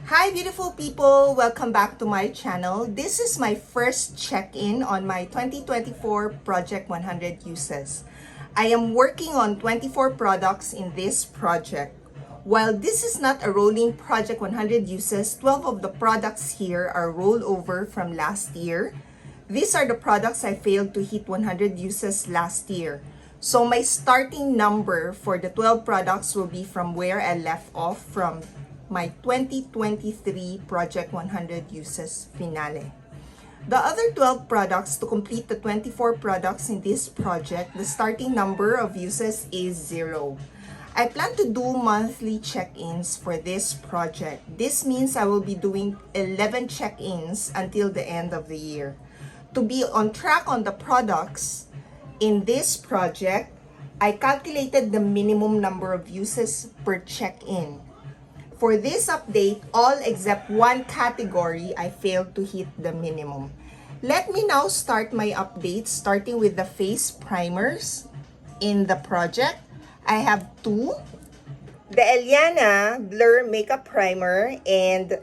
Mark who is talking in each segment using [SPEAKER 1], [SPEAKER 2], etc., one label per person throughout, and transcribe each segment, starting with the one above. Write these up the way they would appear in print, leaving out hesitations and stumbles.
[SPEAKER 1] Hi beautiful people! Welcome back to my channel. This is my first check-in on my 2024 Project 100 uses. I am working on 24 products in this project. While this is not a rolling Project 100 uses, 12 of the products here are rollover from last year. These are the products I failed to hit 100 uses last year. So my starting number for the 12 products will be from where I left off from my 2023 Project 100 uses finale. The other 12 products to complete the 24 products in this project, the starting number of uses is 0. I plan to do monthly check-ins for this project. This means I will be doing 11 check-ins until the end of the year. To be on track on the products in this project, I calculated the minimum number of uses per check-in. For this update, all except one category, I failed to hit the minimum. Let me now start my updates, starting with the face primers in the project. I have two. The Ellena Blur Makeup Primer and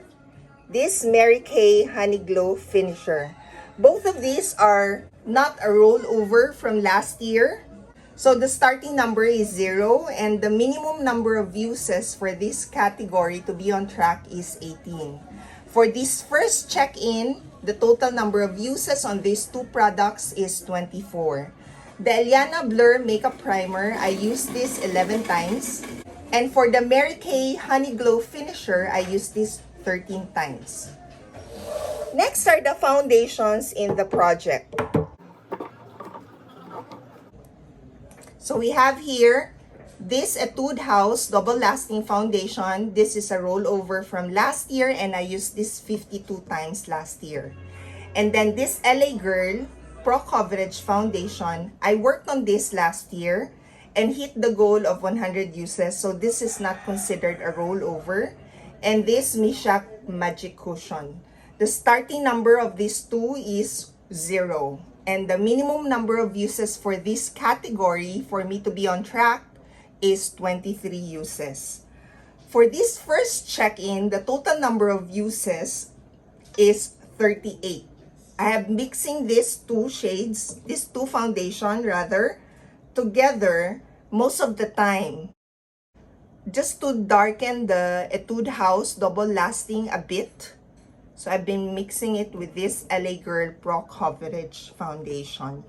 [SPEAKER 1] this Mary Kay Honey Glow Finisher. Both of these are not a rollover from last year. So the starting number is 0 and the minimum number of uses for this category to be on track is 18. For this first check-in, the total number of uses on these two products is 24. The Ellena Blur Makeup Primer, I used this 11 times. And for the Mary Kay Honey Glow Finisher, I used this 13 times. Next are the foundations in the project. So we have here this Etude House Double Lasting Foundation. This is a rollover from last year and I used this 52 times last year. And then this LA Girl Pro Coverage Foundation. I worked on this last year and hit the goal of 100 uses. So this is not considered a rollover. And this Missha Magic Cushion. The starting number of these two is 0. And the minimum number of uses for this category for me to be on track is 23 uses. For this first check-in, the total number of uses is 38. I have mixing these two shades, these two foundation rather, together most of the time just to darken the Etude House Double Lasting a bit. So I've been mixing it with this LA Girl Pro Coverage Foundation.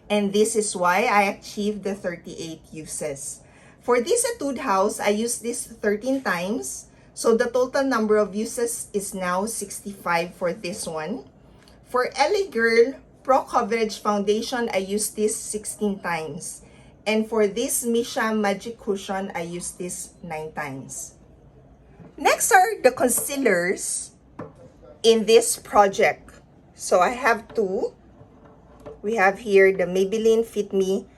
[SPEAKER 1] And this is why I achieved the 38 uses. For this Etude House, I used this 13 times. So the total number of uses is now 65 for this one. For LA Girl Pro Coverage Foundation, I used this 16 times. And for this Missha Magic Cushion, I used this 9 times. Next are the concealers in this project. So I have two. We have here the Maybelline Fit Me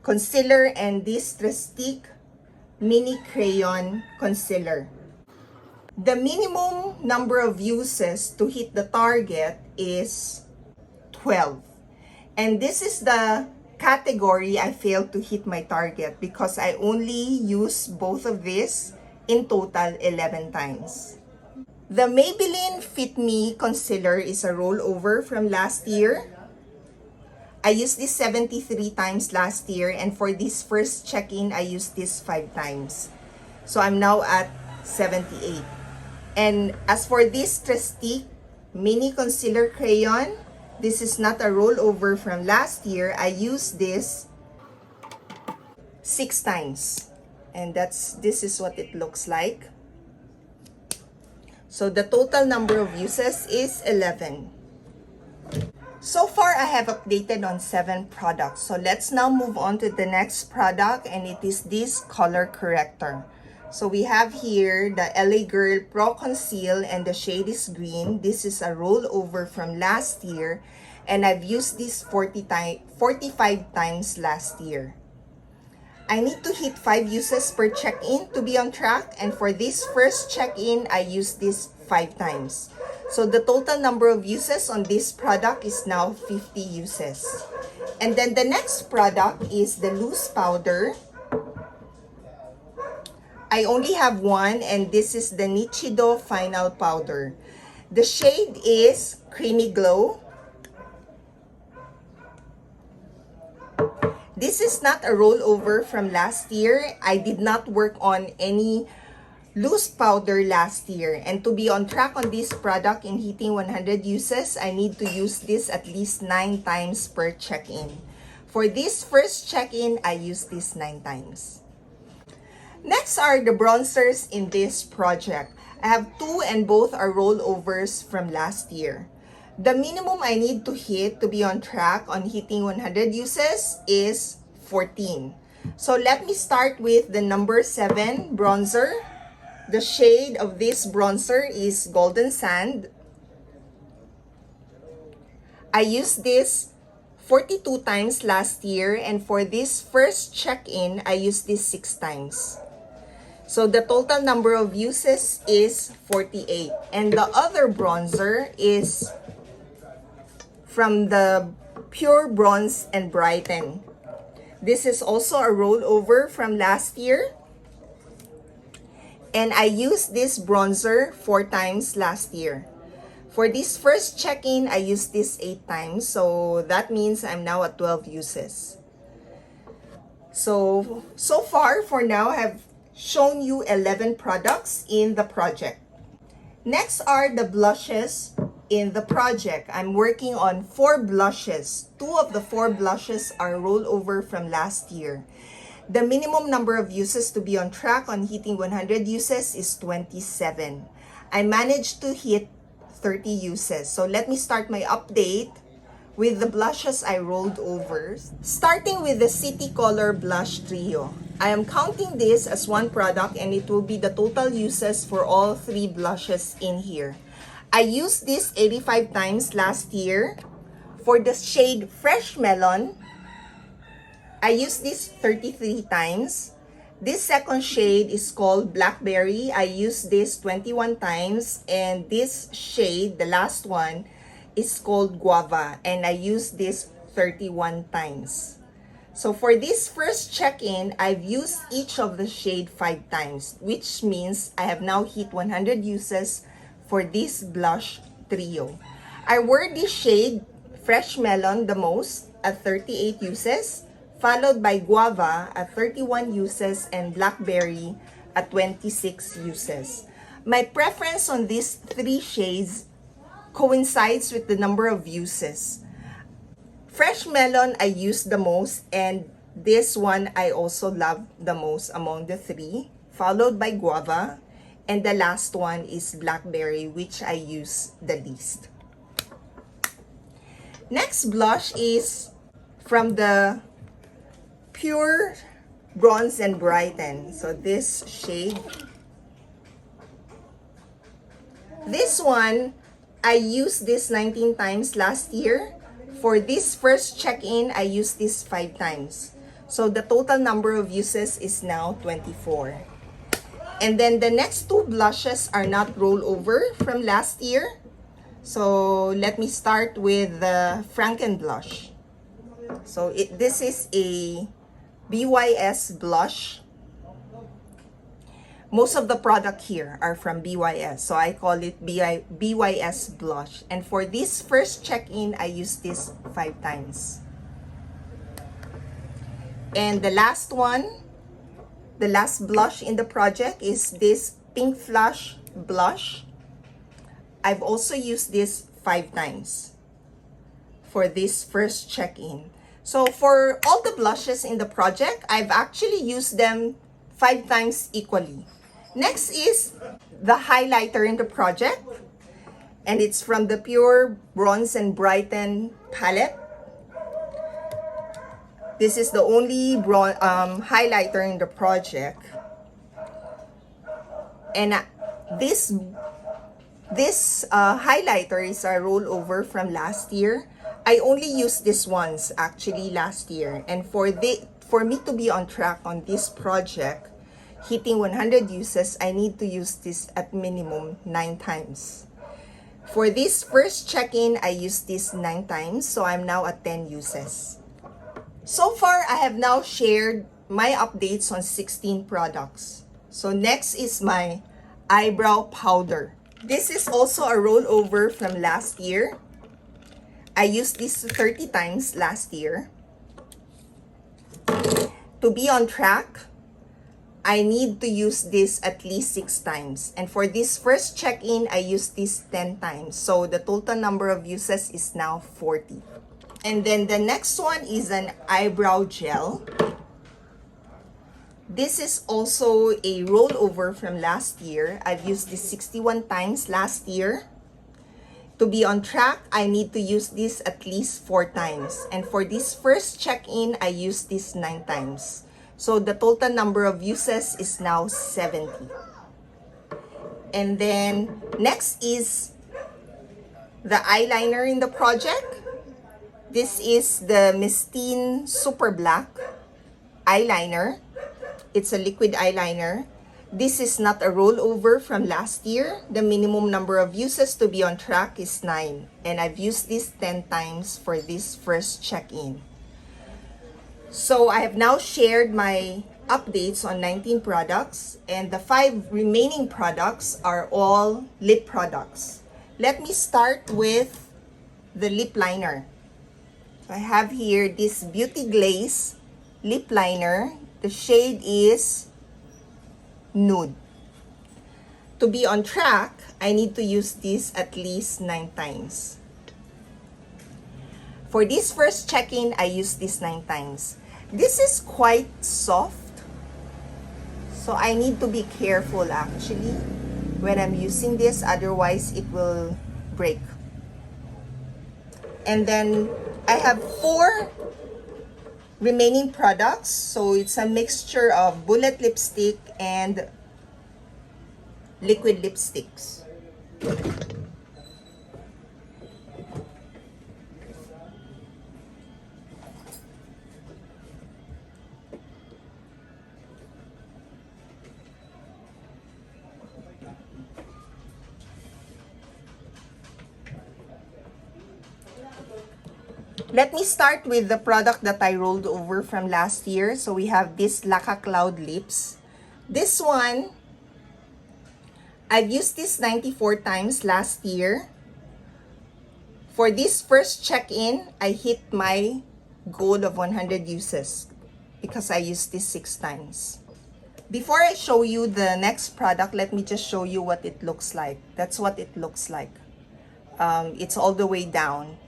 [SPEAKER 1] Concealer and this Trestique Mini Crayon Concealer. The minimum number of uses to hit the target is 12. And this is the category I failed to hit my target because I only use both of these in total 11 times. The Maybelline Fit Me Concealer is a rollover from last year. I used this 73 times last year and for this first check-in, I used this 5 times. So I'm now at 78. And as for this Trestique Mini Concealer Crayon, this is not a rollover from last year. I used this 6 times. And this is what it looks like. So the total number of uses is 11. So far, I have updated on 7 products. So let's now move on to the next product and it is this color corrector. So we have here the LA Girl Pro Conceal and the shade is green. This is a rollover from last year and I've used this 45 times last year. I need to hit 5 uses per check-in to be on track. And for this first check-in, I used this 5 times. So the total number of uses on this product is now 50 uses. And then the next product is the loose powder I only have one, and this is the Nichido Final Powder. The shade is Creamy Glow. This is not a rollover from last year. I did not work on any loose powder last year. And to be on track on this product in hitting 100 uses, I need to use this at least 9 times per check-in. For this first check-in, I use this 9 times. Next are the bronzers in this project. I have 2 and both are rollovers from last year. The minimum I need to hit to be on track on hitting 100 uses is 14. So let me start with the number 7 bronzer. The shade of this bronzer is Golden Sand. I used this 42 times last year, and for this first check-in, I used this 6 times. So the total number of uses is 48. And the other bronzer is from the Pure Bronze and Brighten. This is also a rollover from last year. And I used this bronzer 4 times last year. For this first check-in, I used this 8 times. So that means I'm now at 12 uses. So far, for now, I have shown you 11 products in the project. Next are the blushes in the project. I'm working on 4 blushes. 2 of the 4 blushes are rollover from last year. The minimum number of uses to be on track on hitting 100 uses is 27. I managed to hit 30 uses. So let me start my update with the blushes I rolled over. Starting with the City Color Blush Trio. I am counting this as one product, and it will be the total uses for all 3 blushes in here. I used this 85 times last year. For the shade Fresh Melon, I used this 33 times. This second shade is called Blackberry. I used this 21 times. And this shade, the last one, is called Guava. And I used this 31 times. So for this first check-in, I've used each of the shade 5 times, which means I have now hit 100 uses for this blush trio. I wore this shade Fresh Melon the most at 38 uses, followed by Guava at 31 uses and Blackberry at 26 uses. My preference on these 3 shades coincides with the number of uses. Fresh Melon I use the most, and this one I also love the most among the 3, followed by Guava, and the last one is Blackberry, which I use the least. Next blush is from the Pure Bronze and Brighten. So this shade. This one, I used this 19 times last year. For this first check-in, I used this 5 times. So the total number of uses is now 24. And then the next 2 blushes are not rollover from last year. So let me start with the Franken blush. So this is a BYS blush. Most of the product here are from BYS, so I call it BYS blush. And for this first check-in, I used this 5 times. And the last one, the last blush in the project is this Pink Flush blush. I've also used this 5 times for this first check-in. So for all the blushes in the project, I've actually used them 5 times equally. Next is the highlighter in the project, and it's from the Pure Bronze and Brighten palette. This is the only highlighter in the project, and this highlighter is a rollover from last year. I only used this once actually last year, and for me to be on track on this project, hitting 100 uses, I need to use this at minimum 9 times. For this first check-in, I used this 9 times, so I'm now at 10 uses. So far, I have now shared my updates on 16 products. So next is my eyebrow powder. This is also a rollover from last year. I used this 30 times last year. To be on track, I need to use this at least 6 times. And for this first check-in, I used this 10 times. So the total number of uses is now 40. And then the next one is an eyebrow gel. This is also a rollover from last year. I've used this 61 times last year. To be on track, I need to use this at least 4 times. And for this first check-in, I used this 9 times. So the total number of uses is now 70. And then next is the eyeliner in the project. This is the Mistine Super Black eyeliner. It's a liquid eyeliner. This is not a rollover from last year. The minimum number of uses to be on track is 9. And I've used this 10 times for this first check-in. So I have now shared my updates on 19 products. And the 5 remaining products are all lip products. Let me start with the lip liner. So I have here this Beauty Glaze lip liner. The shade is Nude. To be on track, I need to use this at least 9 times. For this first check-in, I used this 9 times. This is quite soft, so I need to be careful actually when I'm using this, otherwise it will break. And then I have 4 remaining products. So it's a mixture of bullet lipstick and liquid lipsticks. Let me start with the product that I rolled over from last year. So we have this Laka Cloud Lips. This one, I've used this 94 times last year. For this first check-in, I hit my goal of 100 uses because I used this 6 times. Before I show you the next product, let me just show you what it looks like. That's what it looks like. It's all the way down.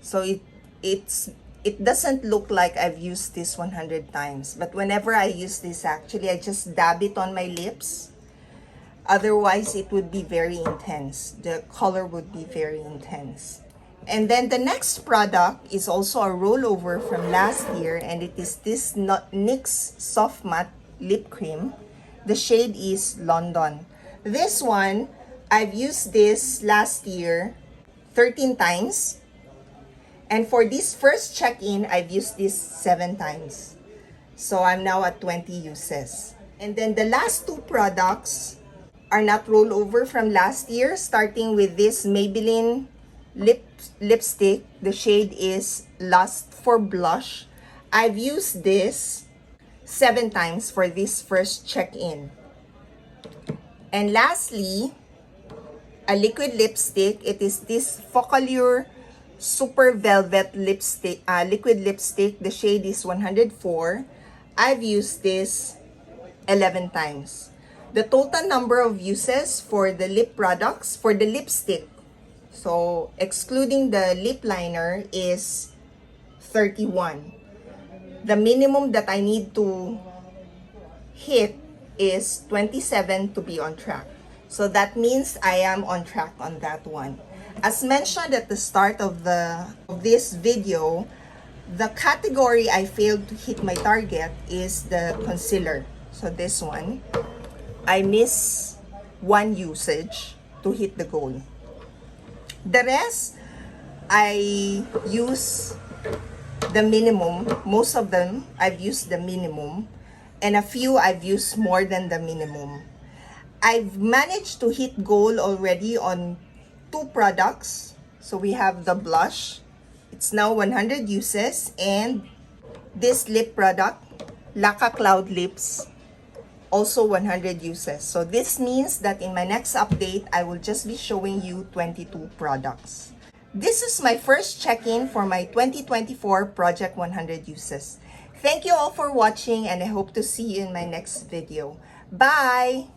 [SPEAKER 1] So it doesn't look like I've used this 100 times. But whenever I use this, actually, I just dab it on my lips. Otherwise, it would be very intense. The color would be very intense. And then the next product is also a rollover from last year. And it is this NYX Soft Matte Lip Cream. The shade is London. This one, I've used this last year 13 times. And for this first check-in, I've used this 7 times. So I'm now at 20 uses. And then the last 2 products are not rollover from last year, starting with this Maybelline lipstick. The shade is Lust for Blush. I've used this 7 times for this first check-in. And lastly, a liquid lipstick. It is this Focallure Super Velvet lipstick, liquid lipstick. The shade is 104. I've used this 11 times. The total number of uses for the lip products, for the lipstick, so excluding the lip liner, is 31. The minimum that I need to hit is 27 to be on track. So that means I am on track on that one. As mentioned at the start of this video, the category I failed to hit my target is the concealer. So this one, I miss 1 usage to hit the goal. The rest, I use the minimum. Most of them, I've used the minimum. And a few, I've used more than the minimum. I've managed to hit goal already on 2 products. So we have the blush. It's now 100 uses. And this lip product, Laka Cloud Lips, also 100 uses. So this means that in my next update, I will just be showing you 22 products. This is my first check-in for my 2024 Project 100 Uses. Thank you all for watching, and I hope to see you in my next video. Bye!